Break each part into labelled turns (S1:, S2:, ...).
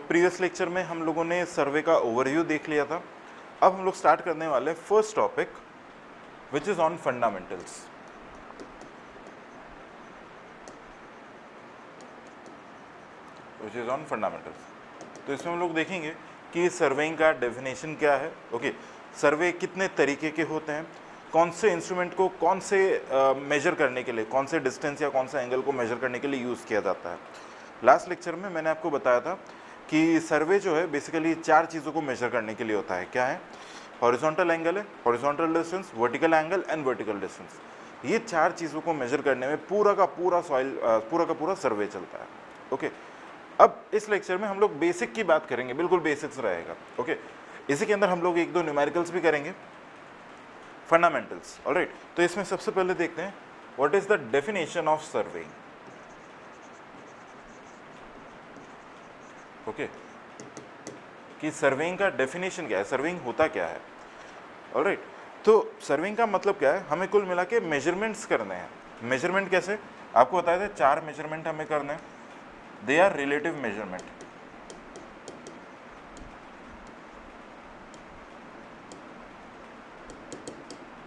S1: Previous lecture में हम लोगों ने सर्वे का ओवरव्यू देख लिया था। अब हम लोग स्टार्ट करने वाले हैं first topic which is on fundamentals. Which is on fundamentals. तो इसमें हम लोग देखेंगे कि सर्वेइंग का डेफिनेशन क्या है। ओके, सर्वे कितने तरीके के होते हैं, कौन से इंस्ट्रूमेंट को कौन से मेजर करने के लिए, कौन से डिस्टेंस या कौन सा एंगल को मेजर करने के लिए यूज़ किया जाता है। लास्ट लेक्चर में मैंने आपको बताया था कि सर्वे जो है बेसिकली चार चीज़ों को मेजर करने के लिए होता है। क्या है? हॉरिजॉन्टल एंगल है, horizontal distance, vertical angle and vertical distance. ये चार चीज़ों को मेजर करने में पूरा का पूरा सर्वे चलता है। ओके, अब इस लेक्चर में हम लोग बेसिक की बात करेंगे, बिल्कुल बेसिक्स रहेगा। ओके, इसी के अंदर हम लोग एक दो न्यूमेरिकल्स भी करेंगे, फंडामेंटल्स। ऑलराइट, तो इसमें सबसे पहले देखते हैं what is the definition of surveying. Okay, कि सर्वेइंग का डेफिनेशन क्या है, सर्वेइंग होता क्या है। ऑलराइट, तो सर्वेइंग का मतलब क्या है, हमें कुल मिला के मेजरमेंट्स करने हैं। मेजरमेंट कैसे, आपको बताया था चार मेजरमेंट हमें करने हैं। They are relative measurement.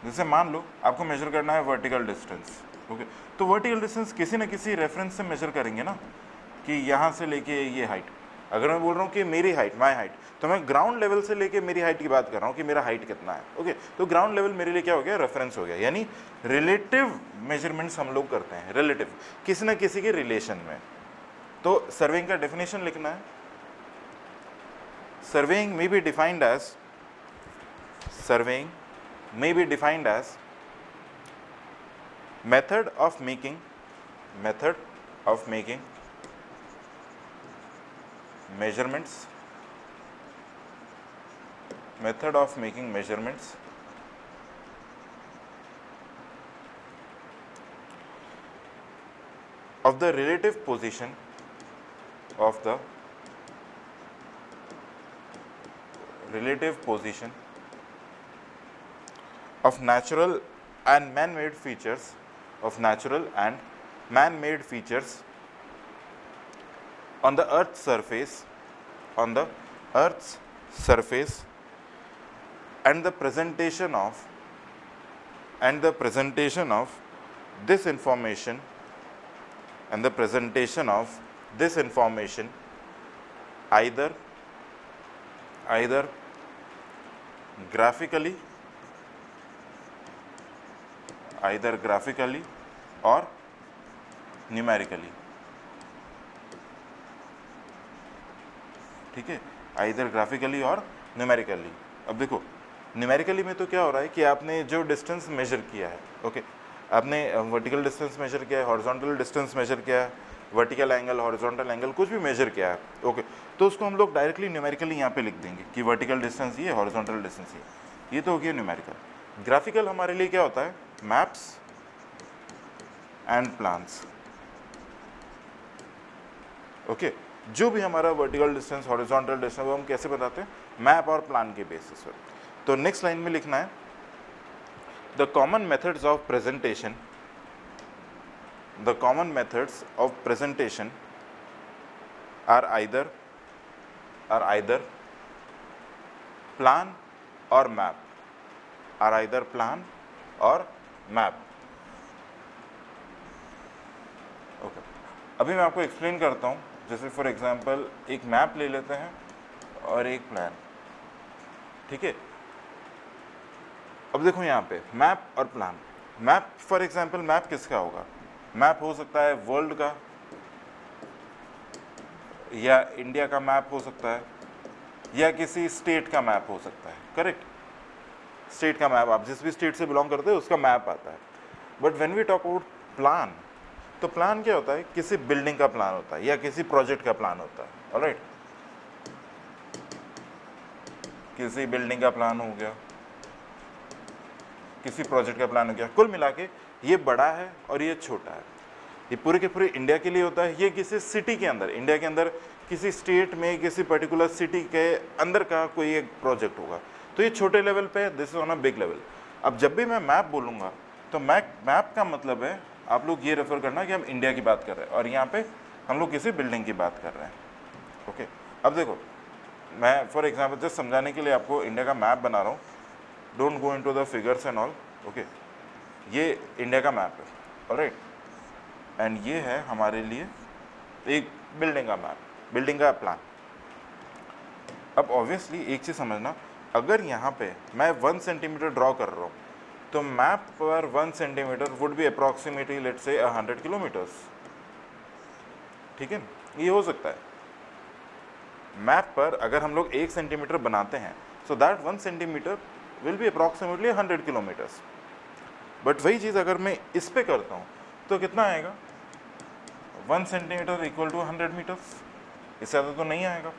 S1: जैसे मान लो आपको मेजर करना है वर्टिकल डिस्टेंस। ओके, तो वर्टिकल डिस्टेंस किसी न किसी रेफरेंस से मेजर करेंगे ना, कि यहाँ से लेके ये हाइट। अगर मैं बोल रहा हूँ कि मेरी हाइट, माई हाइट, तो मैं ग्राउंड लेवल से लेके मेरी हाइट की बात कर रहा हूँ कि मेरा हाइट कितना है। ओके, तो ग्राउंड लेवल मेरे लिए क्या हो गया, रेफरेंस हो गया। यानी रिलेटिव मेजरमेंट्स हम लोग करते हैं, रिलेटिव, किसी न किसी के रिलेशन में। तो सर्वेइंग का डेफिनेशन लिखना है। Surveying may be defined as method of making measurements of the relative position of natural and man-made features on the earth's surface and the presentation of this information either graphically or numerically। ठीक है, either graphically और numerically. अब देखो numerically में तो क्या हो रहा है कि आपने जो डिस्टेंस मेजर किया है, ओके, आपने वर्टिकल डिस्टेंस मेजर किया है, हॉरिजॉन्टल डिस्टेंस मेजर किया है, वर्टिकल एंगल, हॉरिजॉन्टल एंगल, कुछ भी मेजर किया है। ओके, तो उसको हम लोग डायरेक्टली न्यूमेरिकली यहाँ पे लिख देंगे कि वर्टिकल डिस्टेंस ये, हॉरिजॉन्टल डिस्टेंस ये तो हो गया न्यूमेरिकल। ग्राफिकल हमारे लिए क्या होता है, मैप्स एंड प्लान्स। ओके, जो भी हमारा वर्टिकल डिस्टेंस, हॉरिजॉन्टल डिस्टेंस, वो हम कैसे बताते हैं, मैप और प्लान के बेसिस पर। तो नेक्स्ट लाइन में लिखना है the common methods of presentation are either plan और मैप। ओके, अभी मैं आपको एक्सप्लेन करता हूँ। जैसे फॉर एग्जांपल एक मैप ले लेते हैं और एक प्लान। ठीक है, अब देखो यहाँ पे मैप और plan. Map for example, map किसका होगा, मैप हो सकता है वर्ल्ड का, या इंडिया का मैप हो सकता है, या किसी स्टेट का मैप हो सकता है। करेक्ट, स्टेट का मैप, आप जिस भी स्टेट से बिलोंग करते हैं उसका मैप आता है। But when we talk about plan, तो प्लान क्या होता है, किसी बिल्डिंग का प्लान होता है या किसी प्रोजेक्ट का प्लान होता है। ऑलराइट, किसी बिल्डिंग का प्लान हो गया, किसी प्रोजेक्ट का प्लान हो गया। कुल मिला के ये बड़ा है और ये छोटा है। ये पूरे के पूरे इंडिया के लिए होता है, ये किसी सिटी के अंदर, इंडिया के अंदर किसी स्टेट में, किसी पर्टिकुलर सिटी के अंदर का कोई एक प्रोजेक्ट होगा। तो ये छोटे लेवल पे, this is on a big level. अब जब भी मैं मैप बोलूँगा तो मैप का मतलब है, आप लोग ये रेफर करना कि हम इंडिया की बात कर रहे हैं और यहाँ पे हम लोग किसी बिल्डिंग की बात कर रहे हैं। ओके, अब देखो, मैं फॉर एग्जांपल जस्ट समझाने के लिए आपको इंडिया का मैप बना रहा हूँ, don't go into the figures and all, okay. ये इंडिया का मैप है, ऑलराइट, एंड ये है हमारे लिए एक बिल्डिंग का मैप, बिल्डिंग का प्लान। अब ऑब्वियसली एक चीज़ समझना, अगर यहाँ पे मैं 1 सेंटीमीटर ड्रॉ कर रहा हूँ तो मैप पर 1 centimetre would be approximately let's say 100 kilometres, ठीक है। ये हो सकता है मैप पर अगर हम लोग 1 सेंटीमीटर बनाते हैं, so that 1 centimetre will be approximately 100 kilometres. But वही चीज़ अगर मैं इस पे करता हूँ तो कितना आएगा, 1 सेंटीमीटर इक्वल टू 100 मीटर्स, इससे ज़्यादा तो नहीं आएगा,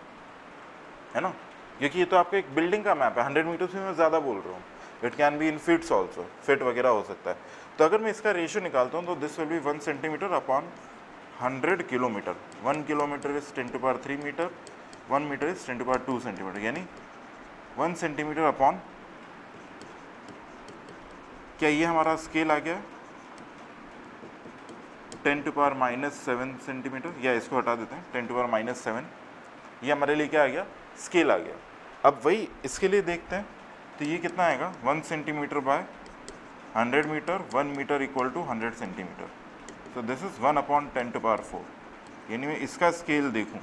S1: है ना, क्योंकि ये तो आपका एक बिल्डिंग का मैप है। 100 मीटर्स में मैं ज़्यादा बोल रहा हूँ, it can be in feets also, feet वगैरह हो सकता है। तो अगर मैं इसका रेशियो निकालता हूँ तो this will be 1 centimetre upon 100 kilometre. 1 kilometre is 10⁻³ metre, 1 metre is 10⁻² centimetre, यानी 1 सेंटीमीटर अपॉन, क्या ये हमारा स्केल आ गया 10⁻⁻7 सेंटीमीटर, या इसको हटा देते हैं 10⁻⁻7, ये हमारे लिए क्या आ गया, स्केल आ गया। अब वही इसके लिए देखते हैं, तो ये कितना आएगा 1 centimetre by 100 metre, 1 metre equal to 100 centimetre, so this is 1/10⁻⁴। यानी मैं इसका स्केल देखूं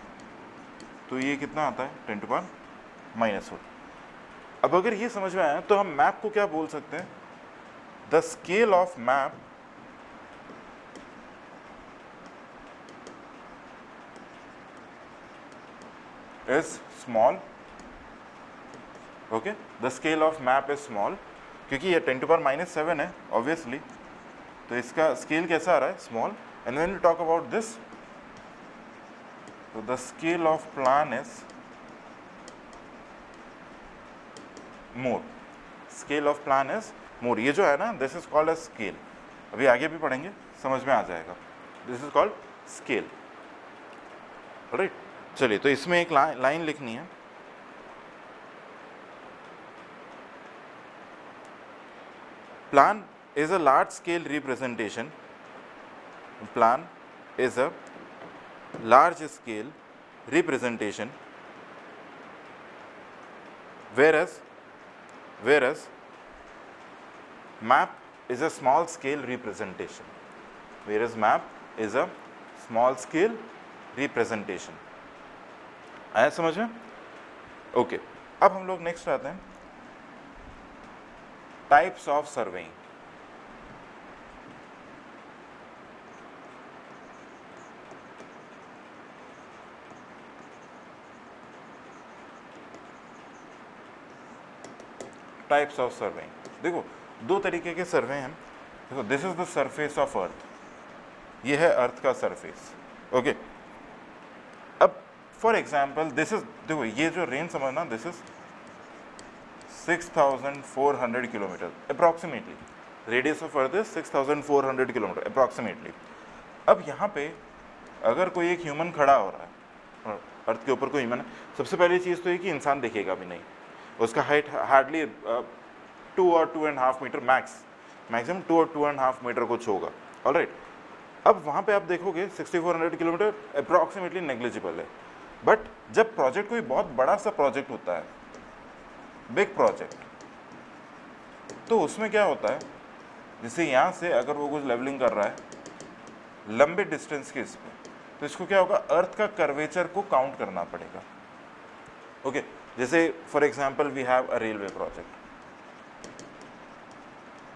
S1: तो ये कितना आता है 10⁻⁻4। अब अगर ये समझ में आया तो हम मैप को क्या बोल सकते हैं, the scale of map is small, okay, the scale of map is small, क्योंकि ये 10⁻⁻7 है ऑब्वियसली, तो इसका स्केल कैसा आ रहा है, small. And when we talk about this, तो the scale of plan is more, scale of plan is more. ये जो है ना, this is called a scale, अभी आगे भी पढ़ेंगे समझ में आ जाएगा, this is called scale, right. चलिए, तो इसमें एक लाइन लिखनी है, plan is a large scale representation, plan is a large scale representation, whereas map is a small scale representation, whereas map is a small scale representation। आया समझ में, okay. अब हम लोग नेक्स्ट आते हैं, types of surveying. Types of surveying, देखो दो तरीके के सर्वे हैं। देखो, this is the surface of earth, ये है अर्थ का सरफेस, ओके। अब फॉर एग्जाम्पल दिस इज, देखो ये जो रेंज समझना, this is 6400 kilometre approximately, radius of earth is 6400 kilometre approximately. अब यहाँ पे अगर कोई एक ह्यूमन खड़ा हो रहा है, अर्थ के ऊपर कोई ह्यूमन है, सबसे पहली चीज़ तो ये कि इंसान दिखेगा भी नहीं, उसका हाइट हार्डली 2 और 2.5 मीटर मैक्सिमम 2 और 2.5 मीटर कुछ होगा, ऑलराइट। अब वहाँ पे आप देखोगे 6400 किलोमीटर अप्रॉक्सीमेटली नेग्लिजिबल है। बट जब प्रोजेक्ट कोई बहुत बड़ा सा प्रोजेक्ट होता है, बिग प्रोजेक्ट, तो उसमें क्या होता है, जैसे यहाँ से अगर वो कुछ लेवलिंग कर रहा है लंबे डिस्टेंस के इस पे, तो इसको क्या होगा, अर्थ का कर्वेचर को काउंट करना पड़ेगा, ओके। जैसे for example we have a railway project,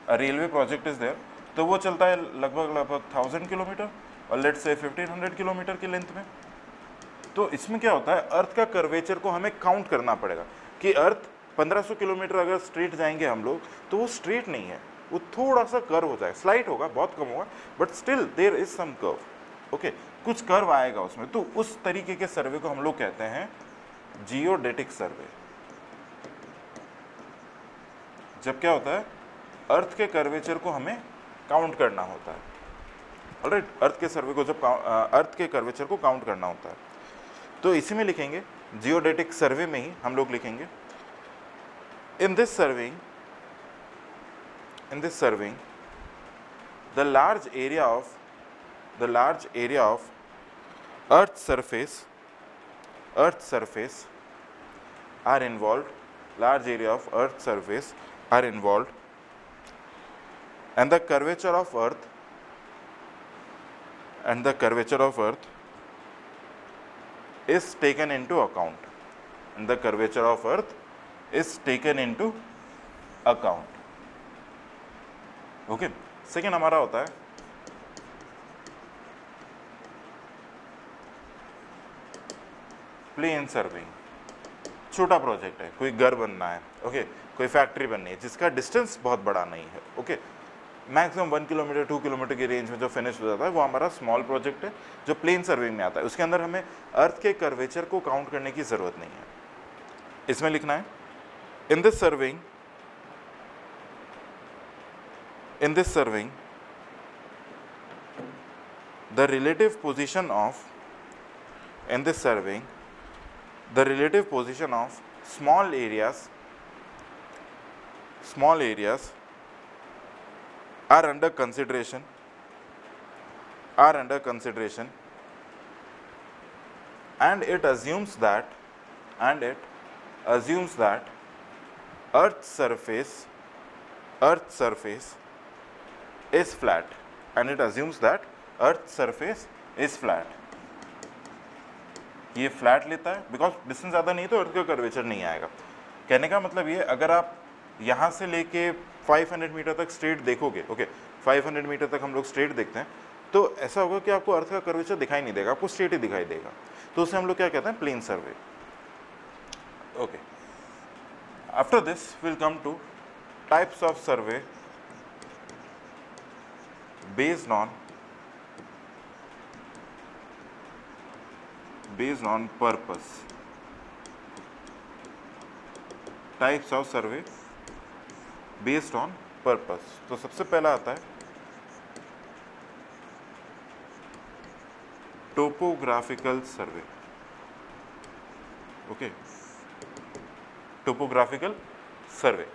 S1: a railway project is there, तो वो चलता है लगभग 1000 किलोमीटर और लेट्स से 1500 किलोमीटर की लेंथ में। तो इसमें क्या होता है, अर्थ का कर्वेचर को हमें काउंट करना पड़ेगा कि अर्थ 1500 किलोमीटर अगर स्ट्रेट जाएंगे हम लोग, तो वो स्ट्रेट नहीं है, वो थोड़ा सा कर्व हो जाएगा, स्लाइट होगा, बहुत कम होगा, but still there is some curve, okay, कुछ कर्व आएगा उसमें। तो उस तरीके के सर्वे को हम लोग कहते हैं जियोडेटिक सर्वे। जब क्या होता है, अर्थ के कर्वेचर को हमें काउंट करना होता है, ऑलराइट, अर्थ के सर्वे को जब अर्थ के कर्वेचर को काउंट करना होता है, तो इसी में लिखेंगे, जियोडेटिक सर्वे में ही हम लोग लिखेंगे, in this surveying the large area of earth's surface earth surface are involved, large area of earth surface are involved, and the curvature of earth is taken into account, and the curvature of earth is taken into account. Okay second हमारा होता है plane surveying. छोटा project है, कोई घर बनना है, okay कोई फैक्ट्री बननी है जिसका डिस्टेंस बहुत बड़ा नहीं है, ओके मैक्सिमम 1 किलोमीटर 2 किलोमीटर की रेंज में जो फिनिश हो जाता है वो हमारा स्मॉल प्रोजेक्ट है जो प्लेन सर्वेइंग में आता है. उसके अंदर हमें अर्थ के कर्वेचर को काउंट करने की ज़रूरत नहीं है. इसमें लिखना है in this surveying the relative position of small areas are under consideration and it assumes that earth's surface is flat, and it assumes that earth's surface is flat. ये फ्लैट लेता है बिकॉज डिस्टेंस ज़्यादा नहीं तो अर्थ का curvature नहीं आएगा. कहने का मतलब ये अगर आप यहाँ से लेके 500 मीटर तक स्ट्रेट देखोगे, ओके 500 मीटर तक हम लोग स्ट्रेट देखते हैं तो ऐसा होगा कि आपको अर्थ का कर्वेचर दिखाई नहीं देगा, आपको स्ट्रेट ही दिखाई देगा. तो उसे हम लोग क्या कहते हैं, plane survey. Okay after this will come to types of survey based on purpose. Types of survey based on purpose. तो सबसे पहला आता है topographical survey. Okay topographical survey,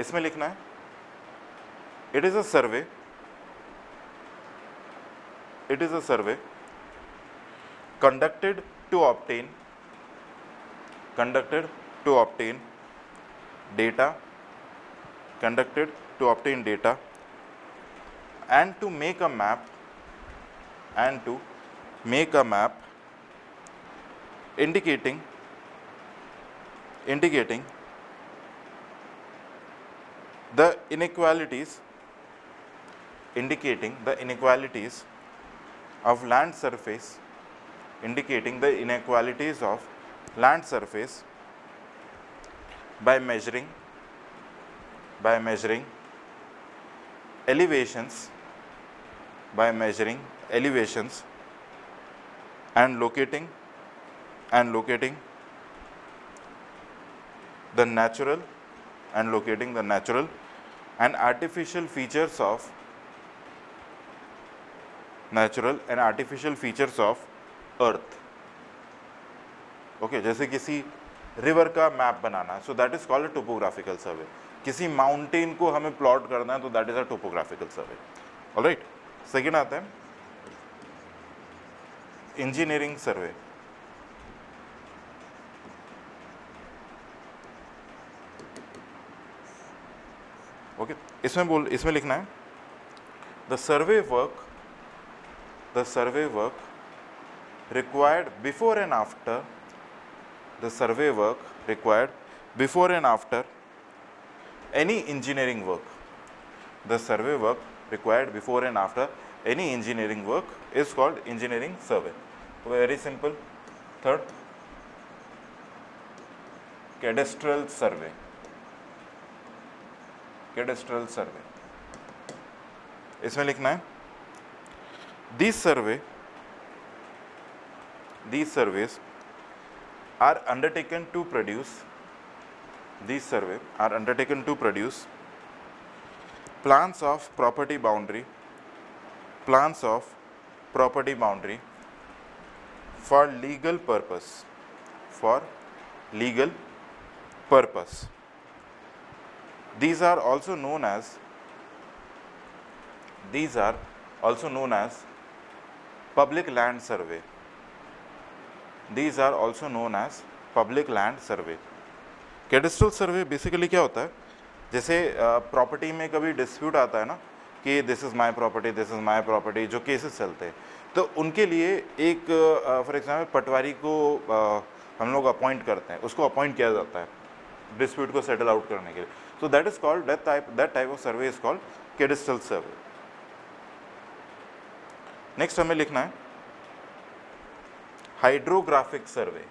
S1: इसमें लिखना है it is a survey conducted to obtain data and to make a map indicating the inequalities of land surface by measuring elevations and locating the natural and artificial features of earth. Okay जैसे किसी river का map बनाना है, so that is called topographical survey. किसी mountain को हमें plot करना है तो that is a topographical survey. Alright, second आता है इंजीनियरिंग सर्वे. ओके इसमें लिखना है the survey work required before and after any engineering work. The survey work required before and after any engineering work is called engineering survey. Very simple. Third, cadastral survey. इसमें लिखना है These surveys are undertaken to produce plans of property boundary for legal purpose. These are also known as public land survey. These are also known as public land survey. Cadastral survey basically क्या होता है, जैसे property में कभी dispute आता है ना कि this is my property, this is my property, जो केसेस चलते हैं, तो उनके लिए एक फॉर एग्जांपल पटवारी को हम लोग अपॉइंट करते हैं, उसको अपॉइंट किया जाता है डिस्प्यूट को सेटल आउट करने के लिए. So that is called that type of survey is called cadastral survey. Next हमें लिखना है हाइड्रोग्राफिक सर्वे.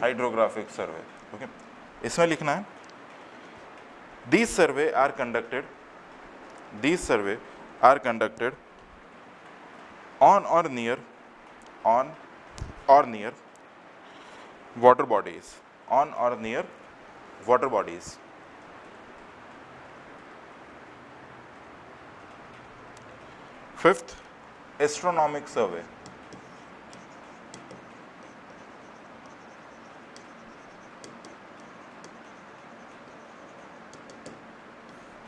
S1: हाइड्रोग्राफिक सर्वे, ओके. इसमें लिखना है these survey are conducted on or near water bodies, on or near water bodies. Fifth, astronomic survey.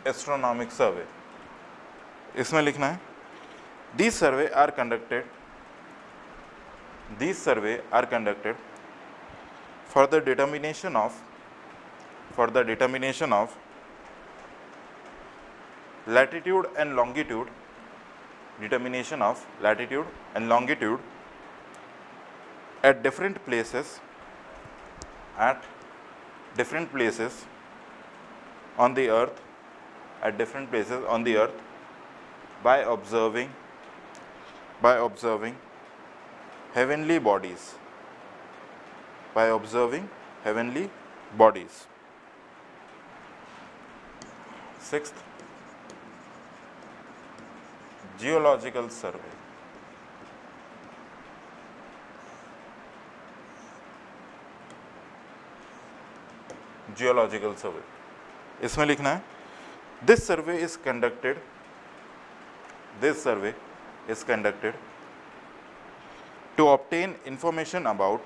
S1: Astronomic survey, इसमें लिखना है these survey are conducted for the determination of latitude and longitude at different places on the earth by observing heavenly bodies. Sixth, geological survey. इसमें लिखना है This survey is conducted to obtain information about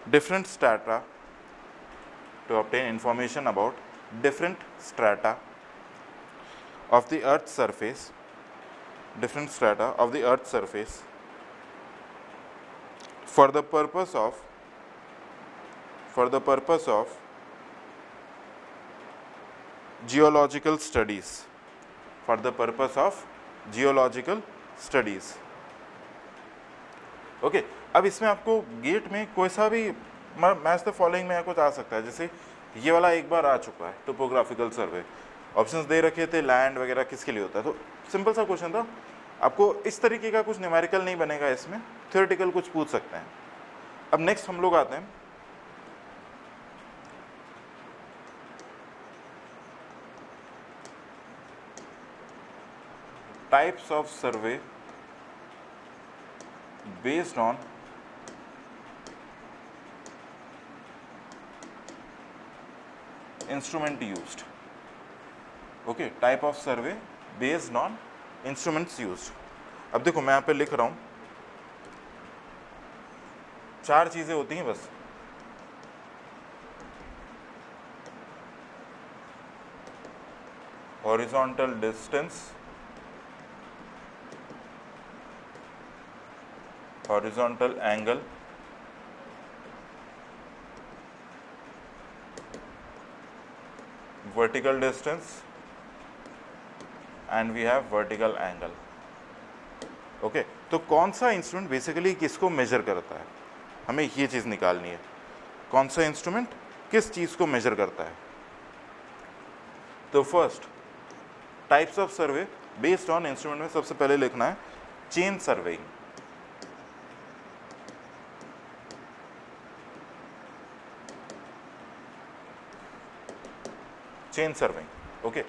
S1: different strata of the earth's surface, for the purpose of geological studies. Okay. अब इसमें आपको gate में कोई सा भी मैच द फॉलोइंग में कुछ आ सकता है. जैसे ये वाला एक बार आ चुका है, टोपोग्राफिकल सर्वे. ऑप्शंस दे रखे थे लैंड वगैरह किसके लिए होता है, तो सिंपल सा क्वेश्चन था. आपको इस तरीके का कुछ न्यूमेरिकल नहीं बनेगा, इसमें थ्योरेटिकल कुछ पूछ सकते हैं. अब नेक्स्ट हम लोग आते हैं types of survey based on instrument used. Okay, type of survey based on instruments used. अब देखो मैं यहाँ पे लिख रहा हूँ, 4 चीजें होती हैं बस. horizontal distance, horizontal angle, vertical distance, and we have vertical angle. Okay. तो कौन सा इंस्ट्रूमेंट बेसिकली किसको मेजर करता है, हमें ये चीज़ निकालनी है. कौन सा इंस्ट्रूमेंट किस चीज़ को मेजर करता है. तो first types of survey based on instrument में सबसे पहले लिखना है chain surveying. Chain surveying, okay.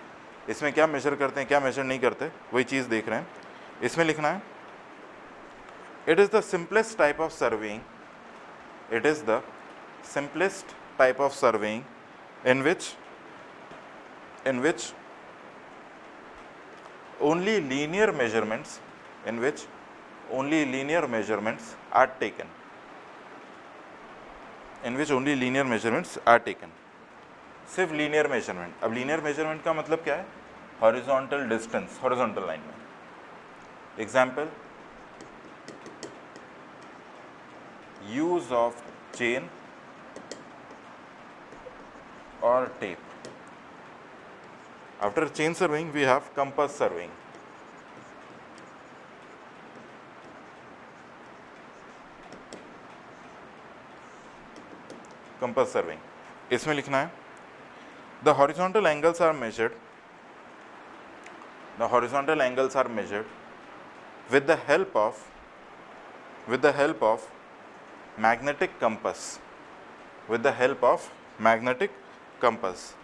S1: इसमें क्या मेजर करते हैं, क्या मेजर नहीं करते, वही चीज़ देख रहे हैं. इसमें लिखना है it is the simplest type of surveying, in which only linear measurements are taken. in which only linear measurements are taken. सिर्फ लीनियर मेजरमेंट. अब लीनियर मेजरमेंट का मतलब क्या है? हॉरिजॉन्टल डिस्टेंस, हॉरिजॉन्टल लाइन में. एग्जाम्पल, यूज ऑफ चेन और tape. After chain surveying we have compass surveying. Compass surveying, इसमें लिखना है the horizontal angles are measured, the horizontal angles are measured with the help of magnetic compass, with the help of magnetic compass.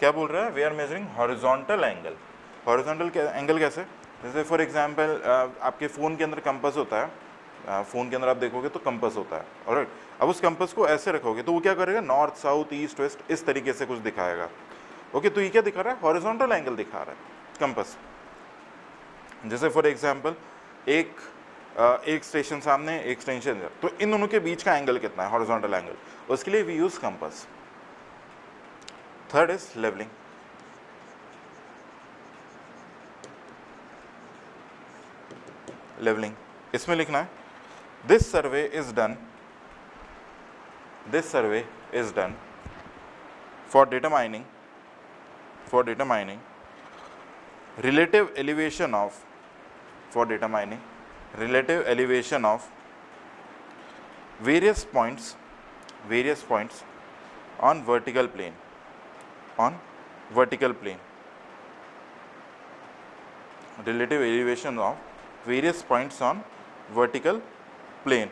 S1: क्या बोल रहा है? we are measuring horizontal angle. horizontal angle कैसे? जैसे for example आपके phone के अंदर compass होता है, फ़ोन के अंदर आप देखोगे तो कंपास होता है. ऑलराइट, अब उस कंपास को ऐसे रखोगे तो वो क्या करेगा? नॉर्थ साउथ ईस्ट वेस्ट इस तरीके से कुछ दिखाएगा. ओके, तो ये क्या दिखा रहा है? हॉरिजॉन्टल एंगल दिखा रहा है कंपास. जैसे फॉर एग्जांपल एक स्टेशन सामने, एक स्टेशन इधर, तो इन दोनों के बीच का एंगल कितना है? Horizontal angle. उसके लिए we use compass. Third is levelling. Levelling, इसमें लिखना है this survey is done for determining relative elevation of various points on vertical plane. Relative elevation of various points on vertical plane.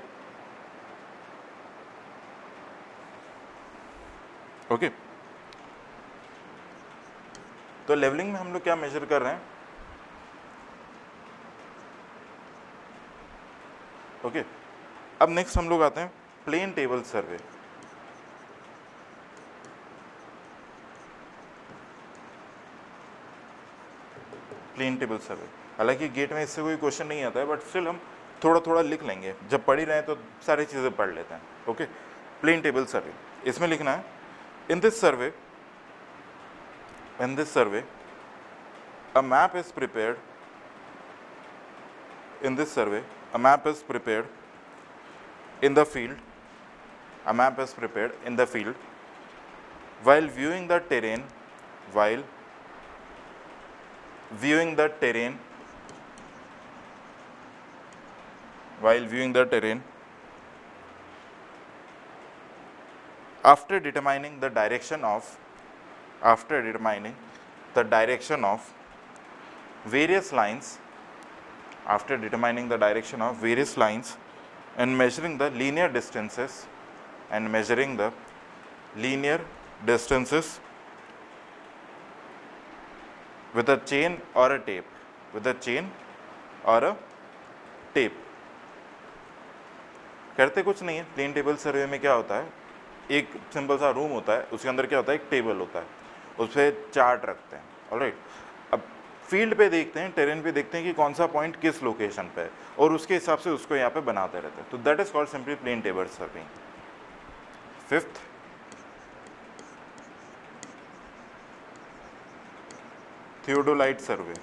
S1: Okay, तो levelling में हम लोग क्या major कर रहे हैं? ओके, अब नेक्स्ट हम लोग आते हैं plane table survey. Plane table survey, हालांकि गेट में इससे कोई क्वेश्चन नहीं आता है, बट स्टिल हम थोड़ा थोड़ा लिख लेंगे. जब पढ़ ही रहे हैं तो सारी चीज़ें पढ़ लेते हैं. ओके, प्लेन टेबल सर्वे, इसमें लिखना है in this survey a map is prepared. In this survey a map is prepared in the field. While viewing the terrain, after determining the direction of various lines, and measuring the linear distances with a chain or a tape. करते कुछ नहीं है. Plane table सर्वे में क्या होता है? एक simple सा रूम होता है, उसके अंदर क्या होता है? एक टेबल होता है, उस पर चार्ट रखते हैं. ऑलराइट, अब फील्ड पे देखते हैं, टेरेन पे देखते हैं कि कौन सा पॉइंट किस लोकेशन पे है, और उसके हिसाब से उसको यहाँ पे बनाते रहते हैं. तो that is called simply plane table surveying. Fifth, theodolite survey.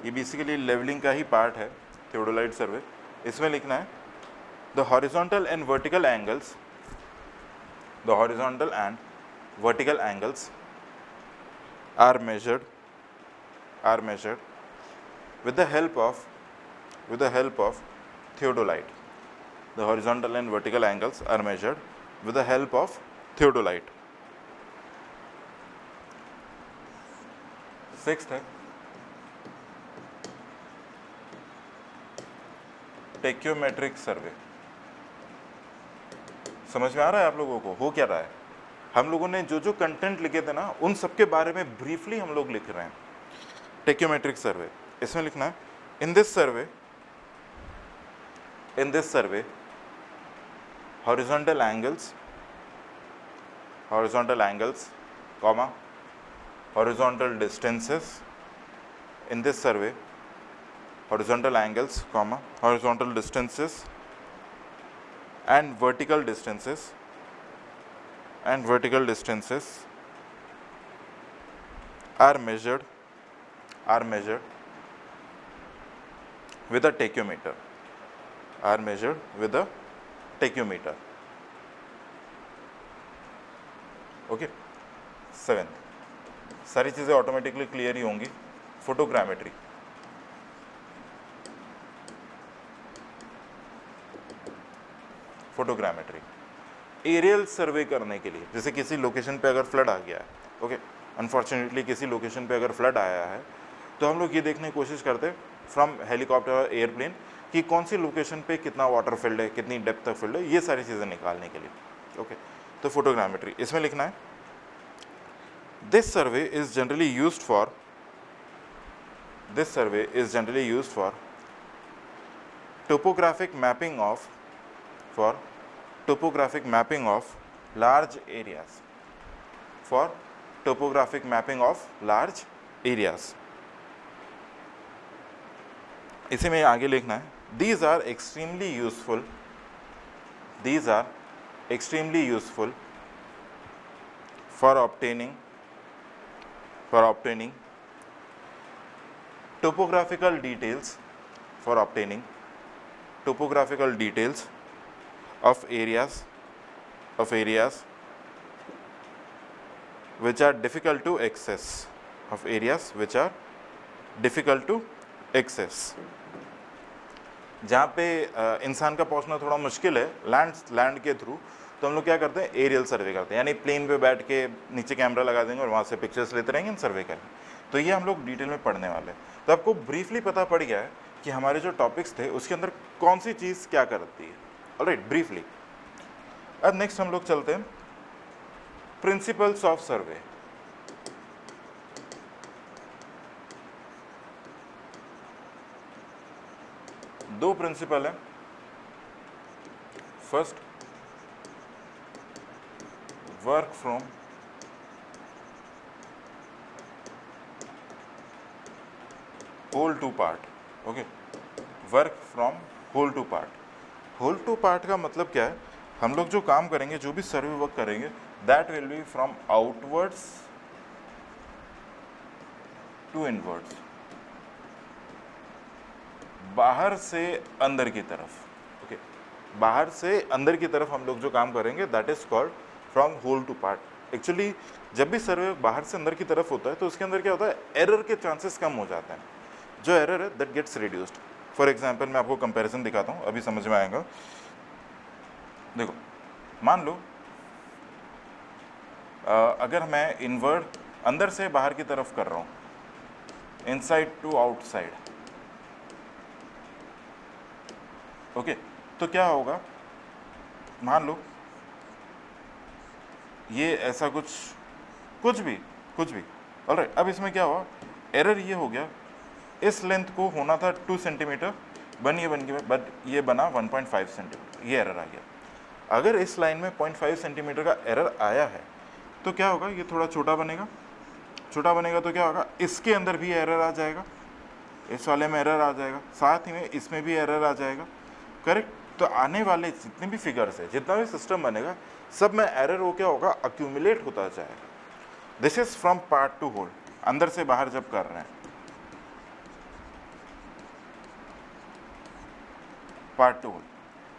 S1: ये बेसिकली लेवलिंग का ही पार्ट है, थियोडोलाइट सर्वे. इसमें लिखना है the horizontal and vertical angles are measured with the help of theodolite. The horizontal and vertical angles are measured with the help of theodolite. Sixth है टेक्योमेट्रिक सर्वे. समझ में आ रहा है आप लोगों को हो क्या रहा है? हम लोगों ने जो कंटेंट लिखे थे ना, उन सब के बारे में ब्रीफली हम लोग लिख रहे हैं. टेक्योमेट्रिक सर्वे, इसमें लिखना है in this survey horizontal angles comma horizontal distances. In this survey horizontal angles comma horizontal distances and vertical distances are measured with a tachymeter, okay. Seventh, सारी चीज़ें ऑटोमेटिकली क्लियर ही होंगी। फोटोग्रामेट्री, एरियल सर्वे करने के लिए, जैसे किसी location पे अगर फ्लड आ गया है, ओके, अनफॉर्चुनेटली किसी लोकेशन पे अगर फ्लड आया है, तो हम लोग ये देखने की कोशिश करते हैं फ्रॉम हेलीकॉप्टर और एयरप्लेन कि कौन सी लोकेशन पे कितना वाटर फिल्ड है, कितनी डेप्थ तक फिल्ड है, ये सारी चीज़ें निकालने के लिए, ओके। तो फोटोग्रामेट्री, इसमें लिखना है this survey is generally used for topographic mapping of large areas, इसी में आगे लिखना है these are extremely useful for obtaining topographical details of areas which are difficult to access, जहाँ पे इंसान का पहुँचना थोड़ा मुश्किल है लैंड के थ्रू, तो हम लोग क्या करते हैं, एरियल सर्वे करते हैं, यानी प्लेन पे बैठ के नीचे कैमरा लगा देंगे और वहाँ से पिक्चर्स लेते रहेंगे, सर्वे करेंगे। तो ये हम लोग डिटेल में पढ़ने वाले हैं। तो आपको ब्रीफली पता पड़ गया है कि हमारे जो टॉपिक्स थे उसके अंदर कौन सी चीज़ क्या करती है, ऑलराइट, ब्रीफली। अब नेक्स्ट हम लोग चलते हैं प्रिंसिपल्स ऑफ सर्वे। दो प्रिंसिपल है, first work from whole to part, okay, work from whole to part. Whole to part का मतलब क्या है, हम लोग जो काम करेंगे, जो भी सर्वे वर्क करेंगे, that will be from outwards to inwards, बाहर से अंदर की तरफ, ओके, बाहर से अंदर की तरफ हम लोग जो काम करेंगे, that is called from whole to part. Actually जब भी सर्वे बाहर से अंदर की तरफ होता है तो उसके अंदर क्या होता है, एरर के चांसेस कम हो जाते हैं, जो एरर है that gets reduced. For example मैं आपको कंपैरिजन दिखाता हूँ, अभी समझ में आएगा। देखो, मान लो अगर मैं इनवर्ड अंदर से बाहर की तरफ कर रहा हूँ, इनसाइड टू आउटसाइड, ओके, तो क्या होगा, मान लो ये ऐसा कुछ भी, ऑलराइट। अब इसमें क्या हुआ, एरर ये हो गया, इस लेंथ को होना था 2 सेंटीमीटर, बन गया, बट ये बना 1.5 सेंटीमीटर, ये एरर आ गया। अगर इस लाइन में 0.5 सेंटीमीटर का एरर आया है तो क्या होगा, ये थोड़ा छोटा बनेगा तो क्या होगा, इसके अंदर भी एरर आ जाएगा, इस वाले में एरर आ जाएगा, साथ ही में इसमें भी एरर आ जाएगा, करेक्ट। तो आने वाले जितने भी फिगर्स है, जितना भी सिस्टम बनेगा, सब में एरर हो क्या होगा, अक्यूमुलेट होता जाएगा। This is from part to whole, अंदर से बाहर जब कर रहे हैं, पार्ट टू होल,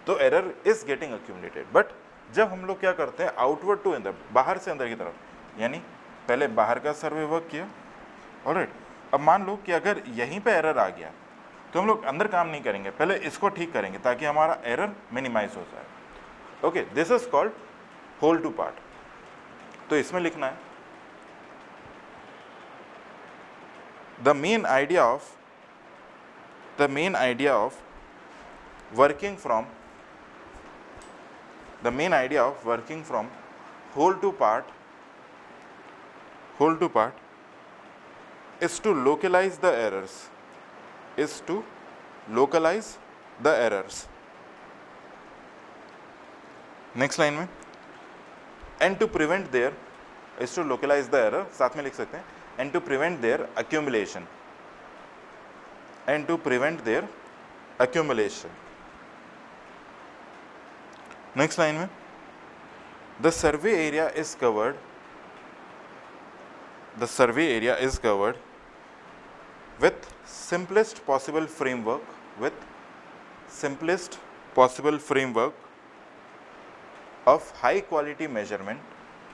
S1: तो error is getting accumulated. But जब हम लोग क्या करते हैं, आउटवर्ड टू अंदर, बाहर से अंदर की तरफ, यानी पहले बाहर का सर्वे वर्क किया, ऑलराइट। अब मान लो कि अगर यहीं पे एरर आ गया तो हम लोग अंदर काम नहीं करेंगे, पहले इसको ठीक करेंगे ताकि हमारा एरर मिनिमाइज हो जाए, okay. This is called whole to part. तो इसमें लिखना है the main idea of working from whole to part is to localize the errors, next line में, and to prevent their, is to localize the error, साथ में लिख सकते हैं, and to prevent their accumulation, next line में the survey area is covered, the survey area is covered with simplest possible framework, with simplest possible framework of high quality measurement,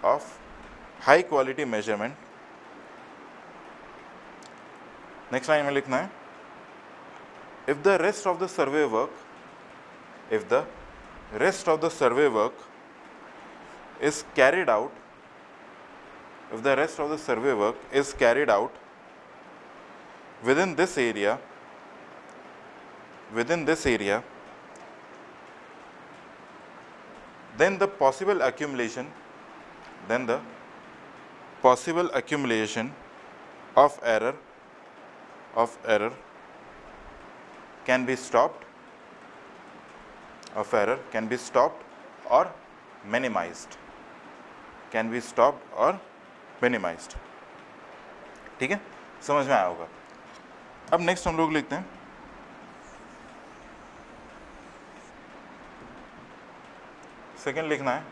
S1: of high quality measurement. Next line में लिखना है if the rest of the survey work, if the rest of the survey work is carried out, if the rest of the survey work is carried out within this area, then the possible accumulation, of error can be stopped, or minimized, ठीक है, समझ में आया होगा। अब next हम लोग लिखते हैं सेकेंड, लिखना है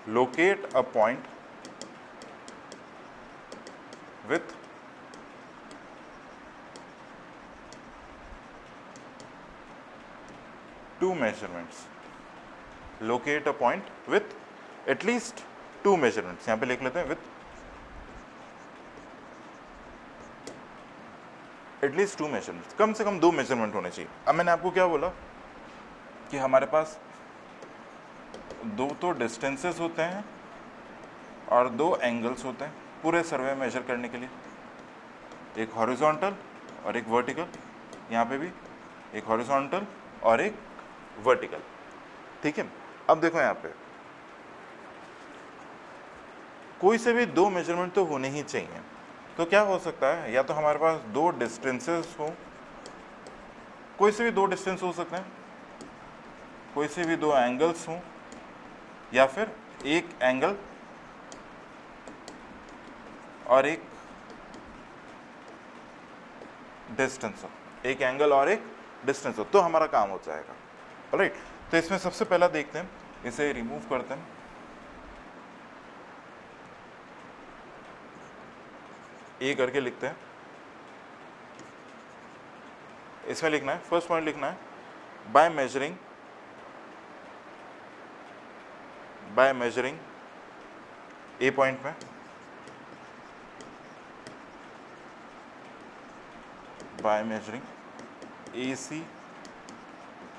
S1: locate a point with to measurements, locate a point with at least to measurements. यहां पे लिख लेते हैं विथ एटलीस्ट टू मेजरमेंट्स, कम से कम दो मेजरमेंट होने चाहिए। अब मैंने आपको क्या बोला कि हमारे पास दो तो डिस्टेंसेस होते हैं और दो एंगल्स होते हैं पूरे सर्वे मेजर करने के लिए, एक हॉरिजॉन्टल और एक वर्टिकल, यहाँ पे भी एक हॉरिजॉन्टल और एक वर्टिकल, ठीक है। अब देखो यहाँ पे कोई से भी दो मेजरमेंट तो होने ही चाहिए, तो क्या हो सकता है, या तो हमारे पास दो डिस्टेंसेस हो, कोई से भी दो डिस्टेंस हो सकते हैं, कोई से भी दो एंगल्स हों, या फिर एक एंगल और एक डिस्टेंस हो, एक एंगल और एक डिस्टेंस हो, तो हमारा काम हो जाएगा। ऑलराइट, तो इसमें सबसे पहला देखते हैं, इसे रिमूव करते हैं, ए करके लिखते हैं। इसमें लिखना है, फर्स्ट पॉइंट लिखना है बाय मेजरिंग ए पॉइंट में by measuring A C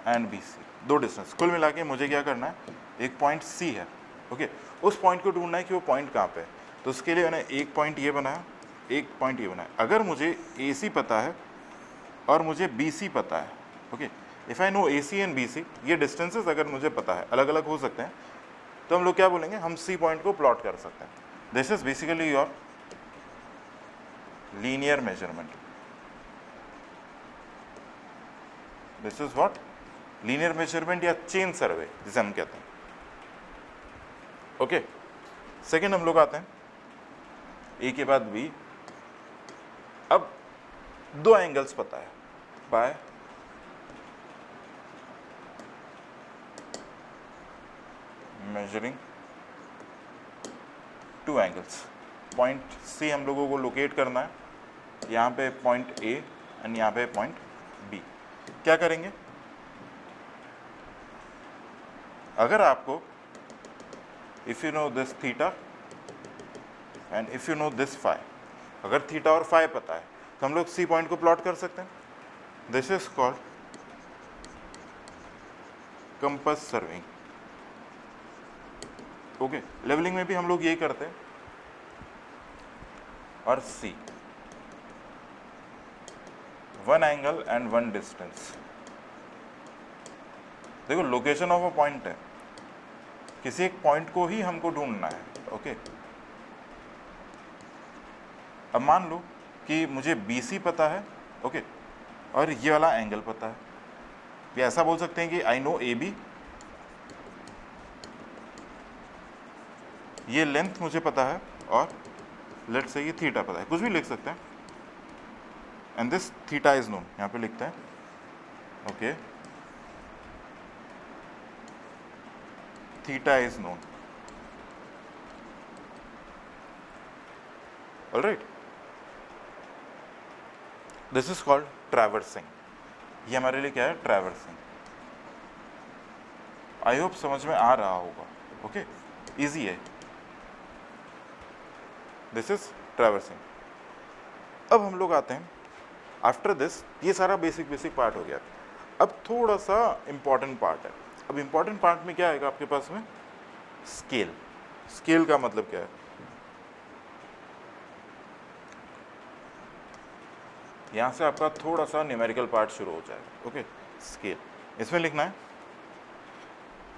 S1: and B C, दो डिस्टेंस, कुल मिला के मुझे क्या करना है, एक पॉइंट सी है, ओके, उस पॉइंट को ढूंढना है कि वो पॉइंट कहाँ पे है। तो उसके लिए मैंने एक पॉइंट ये बनाया, एक पॉइंट ये बनाया। अगर मुझे ए सी पता है और मुझे बी सी पता है, okay, if I know A C and B C, ये डिस्टेंसेस अगर मुझे पता है, अलग अलग हो सकते हैं, तो हम लोग क्या बोलेंगे, हम सी पॉइंट को प्लॉट कर सकते हैं। This is basically your linear measurement, this is what, linear measurement या चेन सर्वे जिसे हम कहते हैं, ओके। सेकेंड हम लोग आते हैं ए के बाद बी। अब दो एंगल्स पता है, by measuring two angles, point C हम लोगों को लोकेट करना है, यहाँ पे पॉइंट ए एंड यहाँ पे पॉइंट बी। क्या करेंगे, अगर आपको if you know this theta and if you know this phi, अगर थीटा और फाई पता है तो हम लोग सी पॉइंट को प्लॉट कर सकते हैं। This is called compass surveying, okay. Levelling में भी हम लोग यही करते हैं। और see, one angle and one distance, देखो लोकेशन ऑफ अ पॉइंट है, किसी एक पॉइंट को ही हमको ढूंढना है, ओके। अब मान लो कि मुझे BC पता है, ओके, और ये वाला एंगल पता है, या ऐसा बोल सकते हैं कि आई नो AB, ये लेंथ मुझे पता है, और लेट्स से ये थीटा पता है, कुछ भी लिख सकते हैं, and this theta is known, यहाँ पे लिखते हैं, okay. theta is known. All right, this is called traversing. ये हमारे लिए क्या है? ट्रैवर्सिंग. आई होप समझ में आ रहा होगा. ओके, इजी है. This is traversing. अब हम लोग आते हैं आफ्टर दिस. ये सारा बेसिक पार्ट हो गया. अब थोड़ा सा इंपॉर्टेंट पार्ट है. अब इंपॉर्टेंट पार्ट में क्या आएगा आपके पास में? स्केल. स्केल का मतलब क्या है? यहां से आपका थोड़ा सा न्यूमेरिकल पार्ट शुरू हो जाएगा. Okay, scale. इसमें लिखना है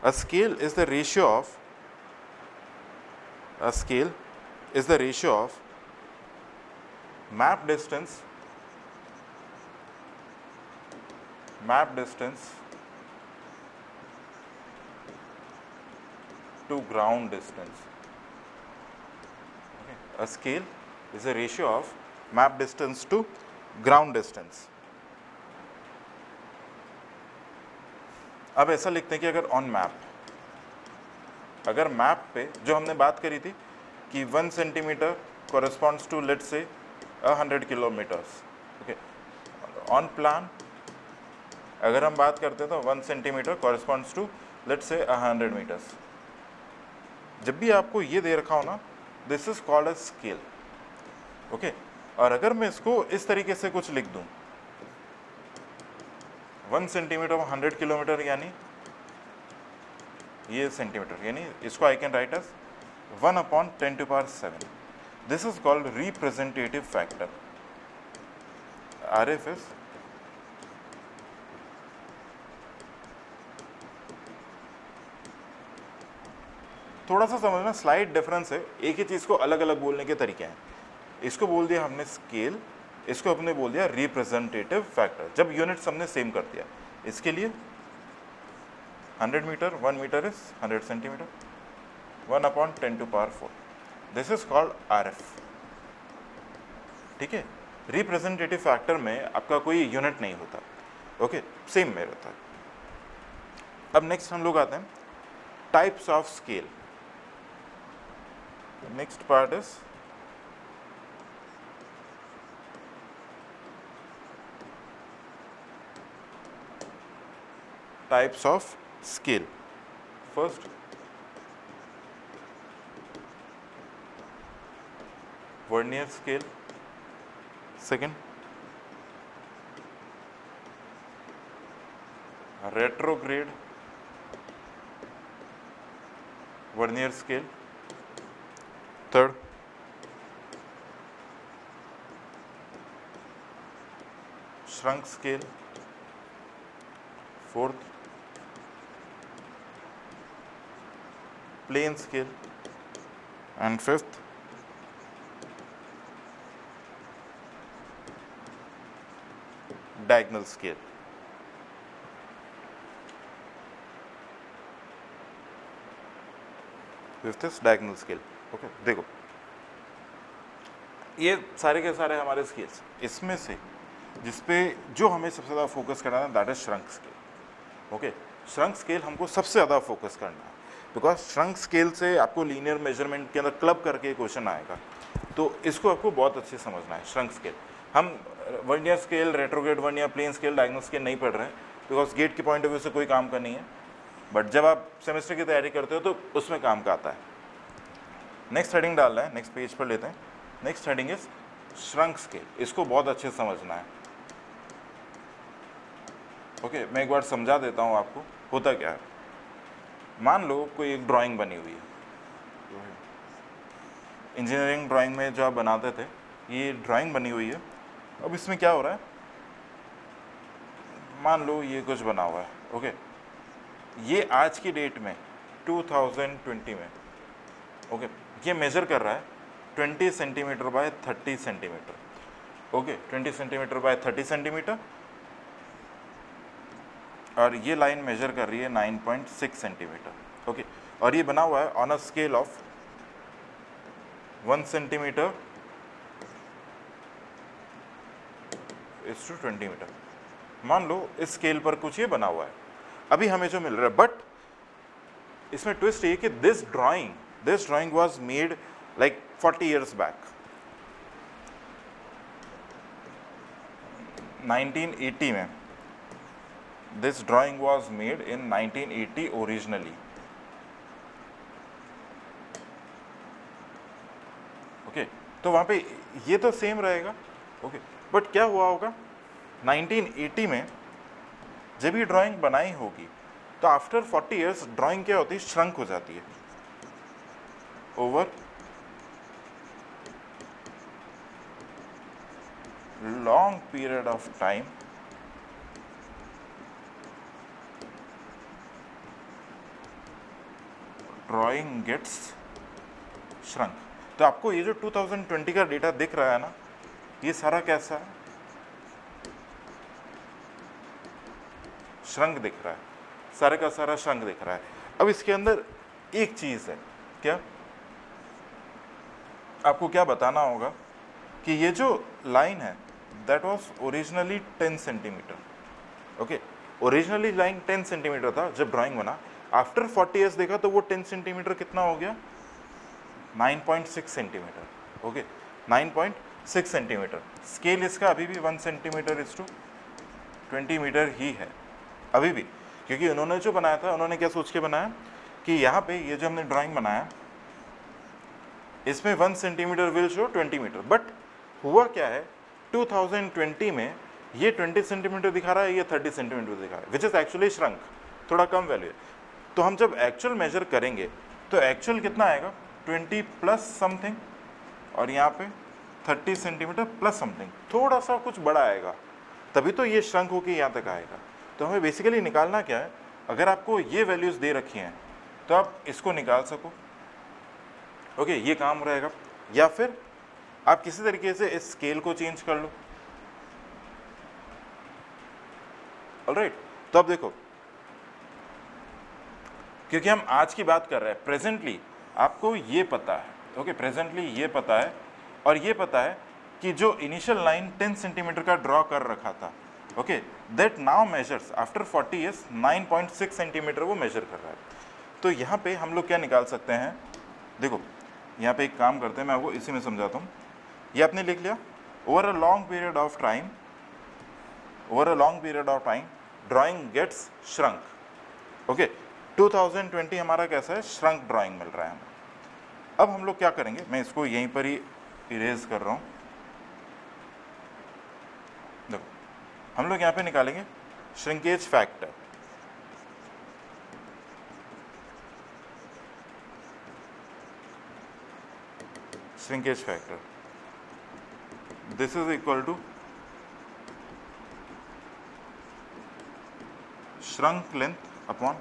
S1: a scale is the ratio of map distance to ground distance. Okay. A scale is a ratio of map distance to ground distance. अब ऐसा लिखते हैं कि अगर मैप पे जो हमने बात करी थी कि 1 सेंटीमीटर कॉरेस्पॉन्ड्स टू लेट्स से 100 किलोमीटर्स. ओके, ऑन प्लान अगर हम बात करते हैं तो 1 सेंटीमीटर कॉरेस्पॉन्ड्स टू लेट्स से 100 मीटर्स. जब भी आपको ये दे रखा हो ना, this is called a scale. Okay, और अगर मैं इसको इस तरीके से कुछ लिख दूं, 1 सेंटीमीटर 100 किलोमीटर, यानी ये सेंटीमीटर, यानी इसको I can write as 1/10⁷. This is called representative factor. RF इज थोड़ा सा समझना, स्लाइड डिफरेंस है. एक ही चीज को अलग अलग बोलने के तरीके हैं. इसको बोल दिया हमने स्केल, इसको हमने बोल दिया रिप्रेजेंटेटिव फैक्टर. जब यूनिट्स हमने सेम कर दिया. इसके लिए 100 metre, 1 metre is 100 centimetre, 1/10⁴. This is called RF. ठीक है, रिप्रेजेंटेटिव फैक्टर में आपका कोई यूनिट नहीं होता. ओके, सेम में रहता है. अब नेक्स्ट हम लोग आते हैं types of scale. Next part is types of scale. First, vernier scale. Second, retrograde vernier scale. Third, shrunk scale. Fourth, plane scale. And fifth, diagonal scale. Fifth is diagonal scale. Okay, देखो ये सारे के सारे हमारे scales. इसमें से जिसपे जो हमें सबसे ज़्यादा फोकस करना है that is shrunk scale. Okay, shrunk scale हमको सबसे ज़्यादा फोकस करना है, बिकॉज श्रंक स्केल से आपको लीनियर मेजरमेंट के अंदर क्लब करके क्वेश्चन आएगा. तो इसको आपको बहुत अच्छे से समझना है. श्रंक स्केल हम vernier scale, retrograde vernier, plain scale, diagonal scale नहीं पढ़ रहे हैं, बिकॉज गेट के पॉइंट ऑफ व्यू से कोई काम का नहीं है. बट जब आप सेमेस्टर की तैयारी करते हो तो उसमें काम का आता है. नेक्स्ट हेडिंग डालना है, नेक्स्ट पेज पर लेते हैं. Next heading is shrunk scale. इसको बहुत अच्छे से समझना है. ओके, मैं एक बार समझा देता हूँ आपको होता क्या है. मान लो कोई एक ड्राइंग बनी हुई है. इंजीनियरिंग ड्राइंग में जो आप बनाते थे, ये ड्राइंग बनी हुई है. अब इसमें क्या हो रहा है, मान लो ये कुछ बना हुआ है. ओके, ये आज की डेट में 2020 में ओके ये मेजर कर रहा है 20 centimetre bye 30 centimetre. Okay, 20 centimetre bye 30 centimetre, और ये लाइन मेजर कर रही है 9.6 सेंटीमीटर. ओके, और ये बना हुआ है on a scale of 1 centimetre is to 20 metre. मान लो इस स्केल पर कुछ ये बना हुआ है. अभी हमें जो मिल रहा है, बट इसमें ट्विस्ट ये कि this drawing was made like 40 years back, 1980 में। This drawing was made in 1980 originally. Okay, तो वहाँ पे ये तो सेम रहेगा। ओके, बट क्या हुआ होगा 1980 में जब ये ड्राइंग बनाई होगी तो आफ्टर 40 years ड्राइंग क्या होती है, श्रंक हो जाती है over long period of time. Drawing gets shrunk. तो आपको ये जो 2020 का डेटा दिख रहा है ना, ये सारा कैसा है, श्रंक दिख रहा है, सारे का सारा श्रंक दिख रहा है। अब इसके अंदर एक चीज है, क्या आपको क्या बताना होगा कि ये जो लाइन है that was originally 10 centimetre. Okay, originally line 10 centimetre था जब ड्राइंग बना। आफ्टर 40 years देखा तो वो 10 सेंटीमीटर कितना हो गया, 9.6 सेंटीमीटर। Okay, 9.6 centimetre. स्केल इसका अभी भी 1 सेंटीमीटर इज टू 20 मीटर ही है अभी भी, क्योंकि उन्होंने जो बनाया था, उन्होंने क्या सोच के बनाया कि यहाँ पे ये जो हमने ड्राइंग बनाया इसमें 1 centimetre will show 20 metre. But हुआ क्या है 2020 में ये 20 सेंटीमीटर दिखा रहा है, ये 30 सेंटीमीटर दिखा रहा है, विच इज एक्चुअली श्रंक, थोड़ा कम वैल्यू है। तो हम जब एक्चुअल मेजर करेंगे तो एक्चुअल कितना आएगा 20 प्लस समथिंग, और यहाँ पे 30 सेंटीमीटर प्लस समथिंग, थोड़ा सा कुछ बड़ा आएगा, तभी तो ये श्रंक होके यहाँ तक आएगा। तो हमें बेसिकली निकालना क्या है, अगर आपको ये वैल्यूज दे रखी हैं तो आप इसको निकाल सको। ओके, ये काम रहेगा। या फिर आप किसी तरीके से इस स्केल को चेंज कर लो। ऑलराइट, तो अब देखो, क्योंकि हम आज की बात कर रहे हैं, प्रेजेंटली आपको ये पता है। ओके, प्रेजेंटली ये पता है, और ये पता है कि जो इनिशियल लाइन 10 सेंटीमीटर का ड्रॉ कर रखा था, okay, that now measures after 40 years 9.6 centimetre वो मेजर कर रहा है। तो यहाँ पे हम लोग क्या निकाल सकते हैं, देखो यहाँ पे एक काम करते हैं, मैं आपको इसी में समझाता हूँ। ये आपने लिख लिया, over a long period of time, over a long period of time drawing gets shrunk. Okay, 2020 हमारा कैसा है, श्रंक ड्राइंग मिल रहा है हमें। अब हम लोग क्या करेंगे, मैं इसको यहीं पर ही इरेज कर रहा हूँ। देखो, हम लोग यहाँ पे निकालेंगे shrinkage factor. Shrinkage factor this is equal to shrunk length upon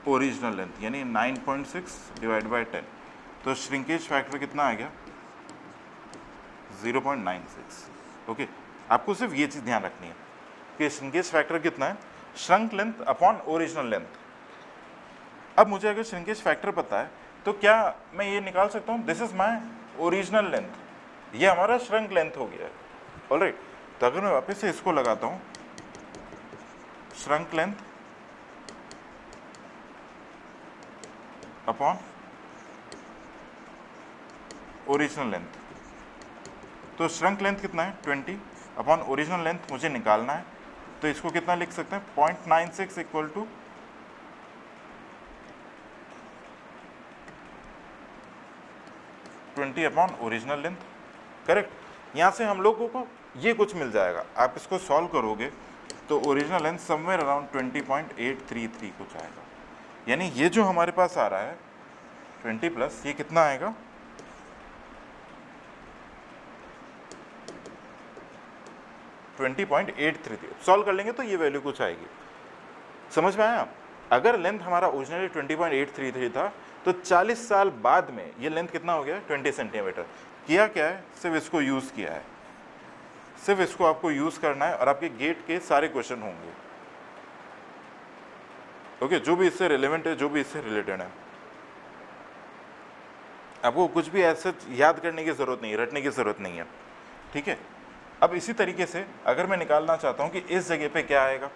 S1: original length, यानी 9.6 डिवाइड बाय 10। तो श्रिंकेज फैक्टर कितना आ गया, 0.96। ओके, आपको सिर्फ ये चीज़ ध्यान रखनी है कि श्रिंकेज फैक्टर कितना है, shrunk length upon original length. अब मुझे अगर श्रिंकेज फैक्टर पता है तो क्या मैं ये निकाल सकता हूँ, this is my original length, ये हमारा श्रंक लेंथ हो गया है। ऑलराइट, तो अगर मैं वापस से इसको लगाता हूँ, shrunk length upon original length, तो श्रंक लेंथ कितना है 20 अपॉन ओरिजिनल लेंथ मुझे निकालना है। तो इसको कितना लिख सकते हैं, 0.96 equal to 20 upon original length. Correct, यहाँ से हम लोगों को ये कुछ मिल जाएगा। आप इसको सॉल्व करोगे तो ओरिजिनल लेंथ समवेयर अराउंड 20.833 कुछ आएगा, यानी ये जो हमारे पास आ रहा है 20 प्लस ये कितना आएगा, 20.833। सॉल्व कर लेंगे तो ये वैल्यू कुछ आएगी। समझ में आया? अगर लेंथ हमारा ओरिजिनली 20.833 था तो 40 साल बाद में ये लेंथ कितना हो गया, 20 सेंटीमीटर। किया क्या है, सिर्फ इसको यूज़ किया है, सिर्फ इसको आपको यूज़ करना है और आपके गेट के सारे क्वेश्चन होंगे। ओके, जो भी इससे रिलेवेंट है, जो भी इससे रिलेटेड है, आपको कुछ भी ऐसे याद करने की ज़रूरत नहीं है, रटने की ज़रूरत नहीं है। ठीक है, अब इसी तरीके से अगर मैं निकालना चाहता हूँ कि इस जगह पे क्या आएगा,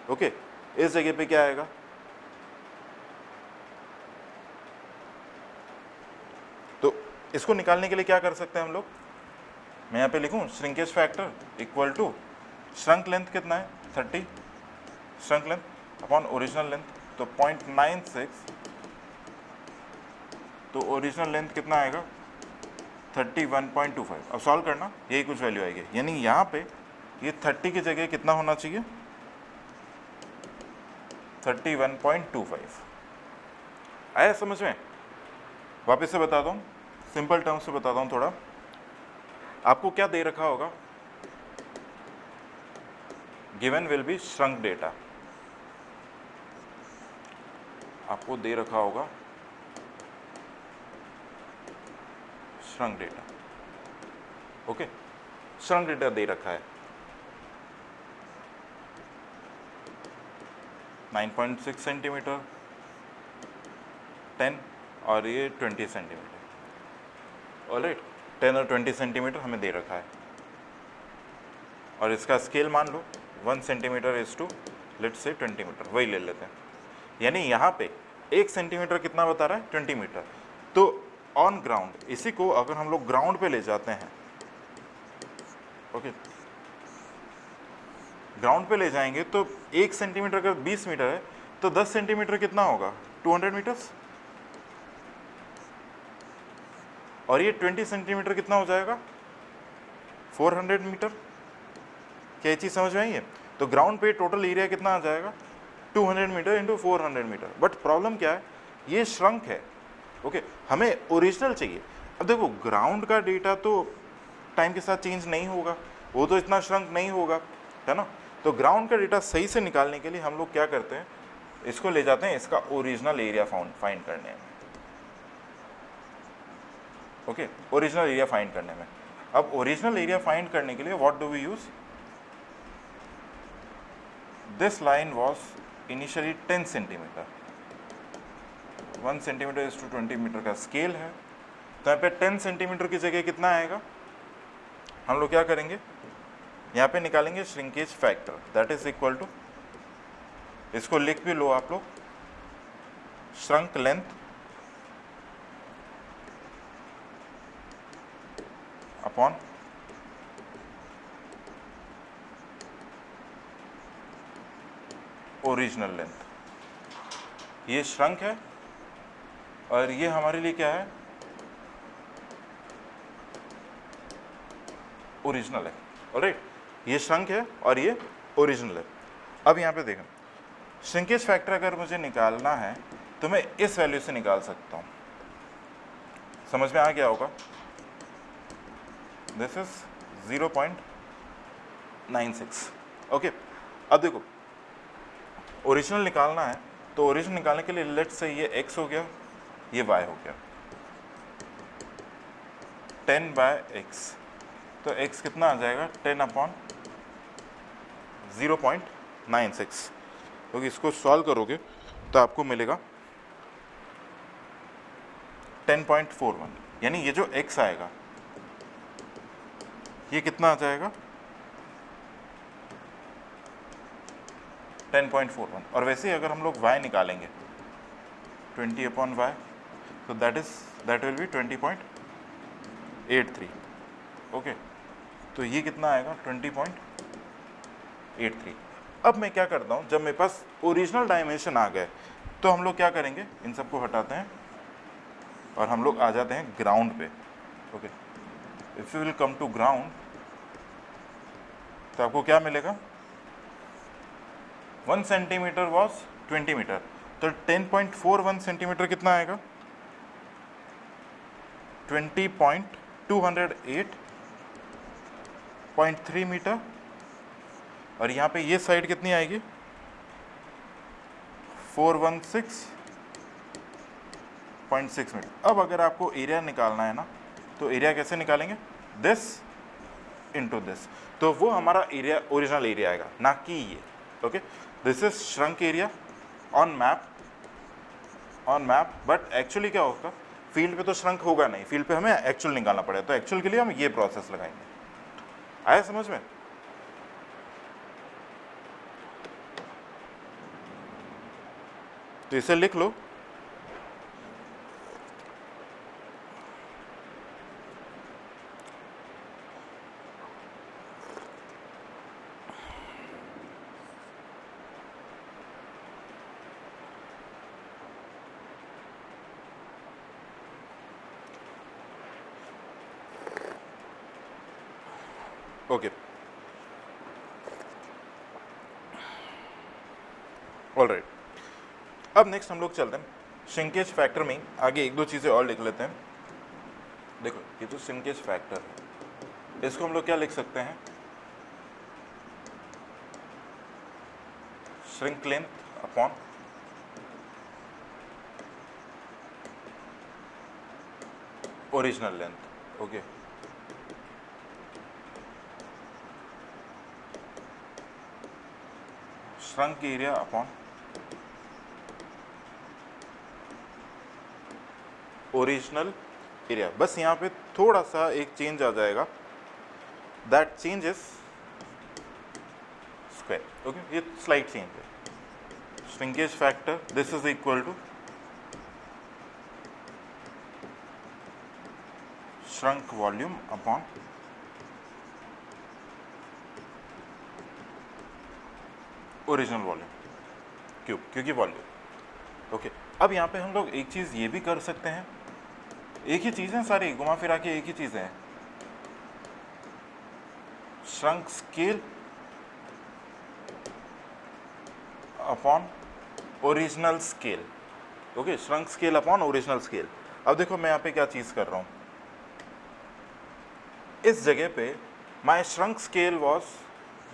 S1: ओके, इस जगह पे क्या आएगा, तो इसको निकालने के लिए क्या कर सकते हैं हम लोग, मैं यहाँ पे लिखूँ shrinkage factor equal to shrunk length कितना है 30, shrunk length upon original length, तो 0.96, तो ओरिजिनल लेंथ कितना आएगा 31.25। अब सॉल्व करना, यही कुछ वैल्यू आएगी, यानी यहाँ पे ये 30 की जगह कितना होना चाहिए 31.25। आया समझ में? वापस से बताता हूँ, सिंपल टर्म्स से बताता हूँ थोड़ा। आपको क्या दे रखा होगा, given will be shrunk data, आपको दे रखा होगा shrunk data, okay, shrunk data दे रखा है 9.6 सेंटीमीटर, 10 और ये 20 सेंटीमीटर, ऑलराइट, 10 और 20 सेंटीमीटर हमें दे रखा है, और इसका स्केल मान लो 1 centimetre is to let's say 20 metre, वही ले लेते हैं। यानी यहाँ पे 1 सेंटीमीटर कितना बता रहा है 20 मीटर। तो ऑन ग्राउंड, इसी को अगर हम लोग ग्राउंड पे ले जाते हैं, ओके, ग्राउंड पे ले जाएंगे तो 1 सेंटीमीटर अगर 20 मीटर है तो 10 सेंटीमीटर कितना होगा 200 मीटर्स, और ये 20 सेंटीमीटर कितना हो जाएगा 400 मीटर। क्या ये चीज़ समझ में आई है? तो ग्राउंड पे टोटल एरिया कितना आ जाएगा 200 metre into 400 metre. But problem क्या है, ये श्रंक है, ओके, हमें ओरिजिनल चाहिए। अब देखो ग्राउंड का डेटा तो टाइम के साथ चेंज नहीं होगा, वो तो इतना श्रंक नहीं होगा, है ना। तो ग्राउंड का डेटा सही से निकालने के लिए हम लोग क्या करते हैं, इसको ले जाते हैं इसका ओरिजिनल एरिया फाइंड करने में, ओके, ओरिजिनल एरिया फाइंड करने में। अब ओरिजिनल एरिया फाइंड करने के लिए what do we use, this line was initially 10 centimetre, 1 centimetre is to 20 metre का स्केल है, तो यहाँ पे 10 सेंटीमीटर की जगह कितना आएगा, हम लोग क्या करेंगे यहाँ पे निकालेंगे shrinkage factor, that is equal to, इसको लिख भी लो आप लोग, shrunk length upon original length. ये श्रंक है और ये हमारे लिए क्या है ओरिजिनल है, ऑलराइट, ये श्रंक है और ये ओरिजिनल है। अब यहाँ पे देखें, श्रिंकेज फैक्टर अगर मुझे निकालना है तो मैं इस वैल्यू से निकाल सकता हूँ, समझ में आ गया होगा, दिस इज 0.96, ओके। अब देखो ओरिजिनल निकालना है, तो ओरिजिनल निकालने के लिए लेट्स से ये x हो गया, ये y हो गया, 10/x, तो x कितना आ जाएगा 10/0.96, क्योंकि इसको सॉल्व करोगे तो आपको मिलेगा 10.41, यानी ये जो x आएगा ये कितना आ जाएगा 10.41, और वैसे ही अगर हम लोग y निकालेंगे 20/y, तो दैट विल बी 20.83, ओके, तो ये कितना आएगा 20.83। अब मैं क्या करता हूँ, जब मेरे पास ओरिजिनल डायमेंशन आ गए तो हम लोग क्या करेंगे, इन सबको हटाते हैं और हम लोग आ जाते हैं ग्राउंड पे, okay. If you will come to ground तो आपको क्या मिलेगा, 1 सेंटीमीटर वॉज 20 मीटर, तो 10.41 सेंटीमीटर कितना आएगा 20.208.3 मीटर, और यहाँ पे ये साइड कितनी आएगी 416.6 मीटर। अब अगर आपको एरिया निकालना है ना, तो एरिया कैसे निकालेंगे, दिस इनटू दिस, तो वो हमारा एरिया ओरिजिनल एरिया आएगा, ना कि ये, okay. This is shrunk area on map, but actually क्या होगा, फील्ड पे तो श्रंक होगा नहीं, फील्ड पे हमें एक्चुअल निकालना पड़ेगा, तो एक्चुअल के लिए हम ये प्रोसेस लगाएंगे। आया समझ में? तो इसे लिख लो, ओके ऑलराइट। अब नेक्स्ट हम लोग चलते हैं श्रिंकेज फैक्टर में आगे एक दो चीज़ें और लिख लेते हैं। देखो ये तो श्रिंकेज फैक्टर है, इसको हम लोग क्या लिख सकते हैं, shrink length upon original length. Okay shrunk area upon original area. बस यहाँ पे थोड़ा सा एक चेंज आ जाएगा, that change is square. Okay ये स्लाइट चेंज है। Shrinkage factor this is equal to shrunk volume upon original volume cube, क्योंकि वॉल्यूम। ओके अब यहाँ पे हम लोग एक चीज़ ये भी कर सकते हैं, एक ही चीज़ है सारी घुमा फिरा के एक ही चीज़ है, shrunk scale upon original scale. Okay shrunk scale upon original scale. अब देखो मैं यहाँ पे क्या चीज़ कर रहा हूँ, इस जगह पे my shrunk scale was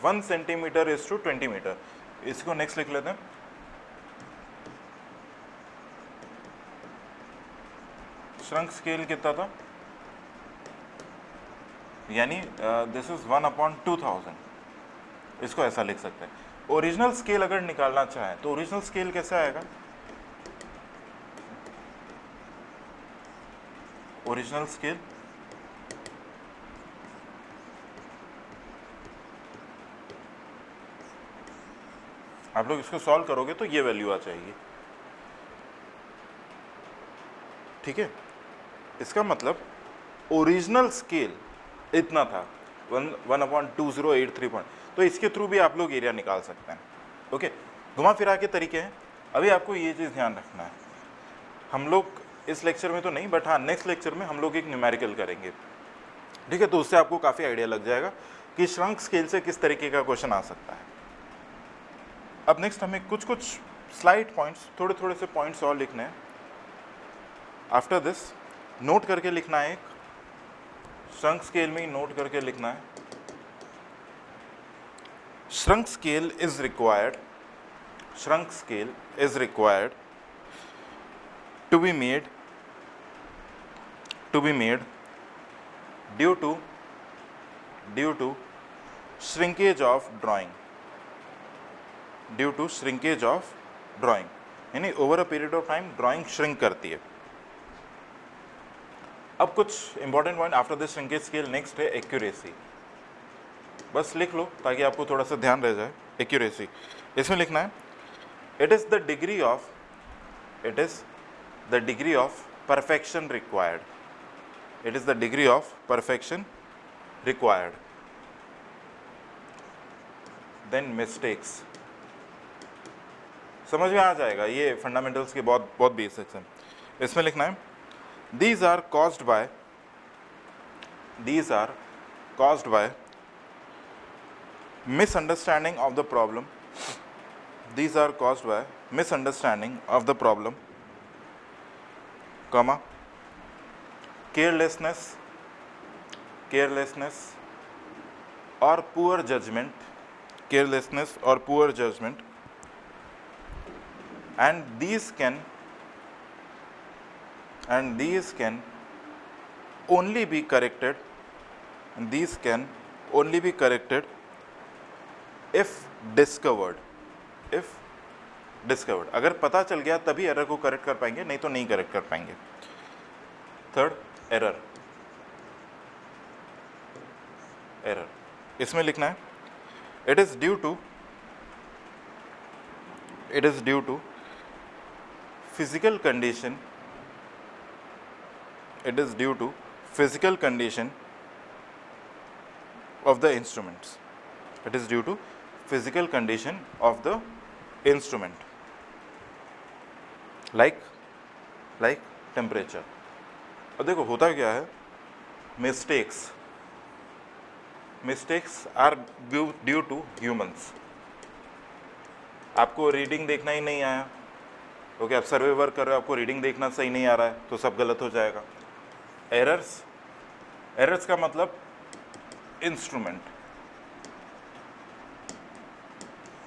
S1: 1 centimetre is to 20 metre. इसको नेक्स्ट लिख लेते हैं, श्रंक स्केल कितना था, यानी दिस इज 1/2000। इसको ऐसा लिख सकते हैं। ओरिजिनल स्केल अगर निकालना चाहें तो ओरिजिनल स्केल कैसे आएगा, ओरिजिनल स्केल आप लोग इसको सॉल्व करोगे तो ये वैल्यू आ जाएगी। ठीक है, इसका मतलब ओरिजिनल स्केल इतना था 1/2083 पॉइंट, तो इसके थ्रू भी आप लोग एरिया निकाल सकते हैं। ओके घुमा फिरा के तरीके हैं। अभी आपको ये चीज़ ध्यान रखना है, हम लोग इस लेक्चर में तो नहीं, बट हाँ नेक्स्ट लेक्चर में हम लोग एक न्यूमेरिकल करेंगे। ठीक है, तो उससे आपको काफ़ी आइडिया लग जाएगा कि श्रंक स्केल से किस तरीके का क्वेश्चन आ सकता है। अब नेक्स्ट हमें कुछ कुछ स्लाइड पॉइंट्स, थोड़े थोड़े से पॉइंट्स और लिखने हैं। आफ्टर दिस नोट करके लिखना है, एक श्रंक स्केल में ही नोट करके लिखना है, shrunk scale is required, shrunk scale is required to be made due to shrinkage of drawing, यानी over a period of time drawing shrink करती है। अब कुछ important point after this shrinkage scale. Next है accuracy, बस लिख लो ताकि आपको थोड़ा सा ध्यान रह जाए। एक्यूरेसी इसमें लिखना है, it is the degree of perfection required, it is the degree of perfection required, then mistakes। समझ में आ जाएगा, ये फंडामेंटल्स के बहुत बेसिक्स हैं। इसमें लिखना है, these are caused by misunderstanding of the problem, these are caused by misunderstanding of the problem, comma, carelessness or poor judgment, and these can only be corrected, if discovered। अगर पता चल गया तभी एरर को करेक्ट कर पाएंगे, नहीं तो नहीं करेक्ट कर पाएंगे। थर्ड एरर, इसमें लिखना है, it is due to physical condition, it is due to physical condition of the instruments. It is due to physical condition of the instrument, like temperature. अब देखो होता क्या है, mistakes are due to humans. आपको reading देखना ही नहीं आया, ओके, आप सर्वे वर्क कर रहे हो, आपको रीडिंग देखना सही नहीं आ रहा है, तो सब गलत हो जाएगा. एरर्स का मतलब इंस्ट्रूमेंट,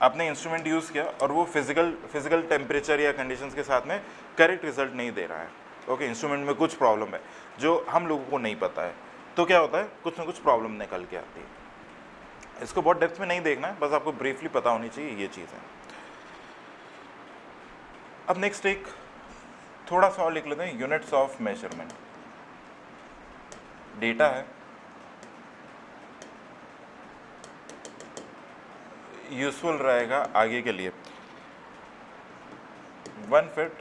S1: आपने इंस्ट्रूमेंट यूज़ किया और वो फिजिकल टेम्परेचर या कंडीशंस के साथ में करेक्ट रिजल्ट नहीं दे रहा है. ओके, इंस्ट्रूमेंट में कुछ प्रॉब्लम है जो हम लोगों को नहीं पता है, तो क्या होता है, कुछ ना कुछ प्रॉब्लम निकल के आती है. इसको बहुत डेप्थ में नहीं देखना है, बस आपको ब्रीफली पता होनी चाहिए ये चीज़ है. अब नेक्स्ट एक थोड़ा सा और लिख लेते हैं, यूनिट्स ऑफ मेजरमेंट. डेटा है, यूजफुल रहेगा आगे के लिए. 1 feet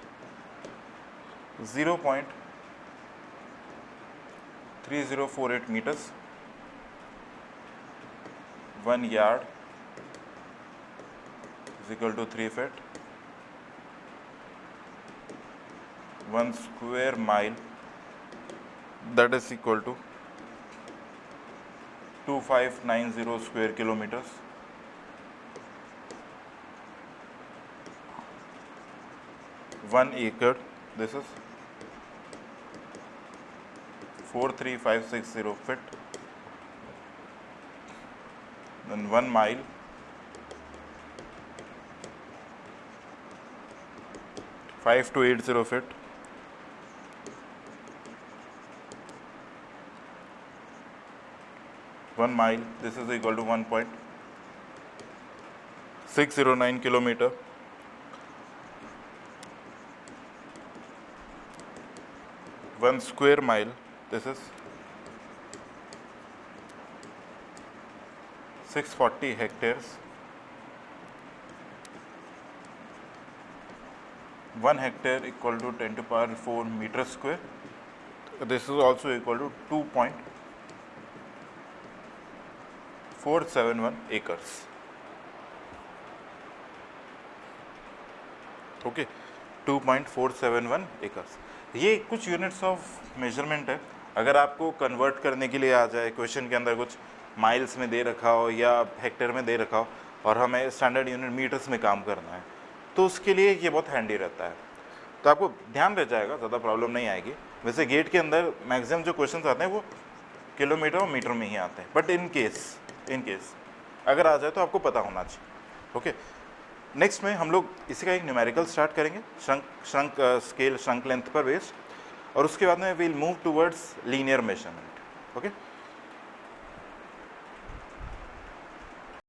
S1: 0.3048 metres, 1 yard is equal to 3 feet, 1 square mile that is equal to 2590 square kilometers. 1 acre, this is 43560 feet. Then 1 mile, 5280 feet. 1 mile, this is equal to 1.609 kilometer. 1 square mile, this is 640 hectares. 1 hectare equal to 10 to the power 4 meter square. This is also equal to 2.471 acres. Okay, 2.471 acres. ये कुछ units of measurement है. अगर आपको convert करने के लिए आ जाए, question के अंदर कुछ माइल्स में दे रखा हो या हेक्टेयर में दे रखा हो और हमें स्टैंडर्ड यूनिट मीटर्स में काम करना है, तो उसके लिए ये बहुत हैंडी रहता है. तो आपको ध्यान रह जाएगा, ज़्यादा प्रॉब्लम नहीं आएगी. वैसे गेट के अंदर मैक्सिमम जो क्वेश्चन आते हैं वो किलोमीटर और मीटर में ही आते हैं, बट इन केस अगर आ जाए तो आपको पता होना चाहिए. ओके, नेक्स्ट में हम लोग इसी का एक न्यूमेरिकल स्टार्ट करेंगे, श्रंक स्केल, श्रंक लेंथ पर बेस्ड, और उसके बाद में we'll move towards linear measurement. Okay.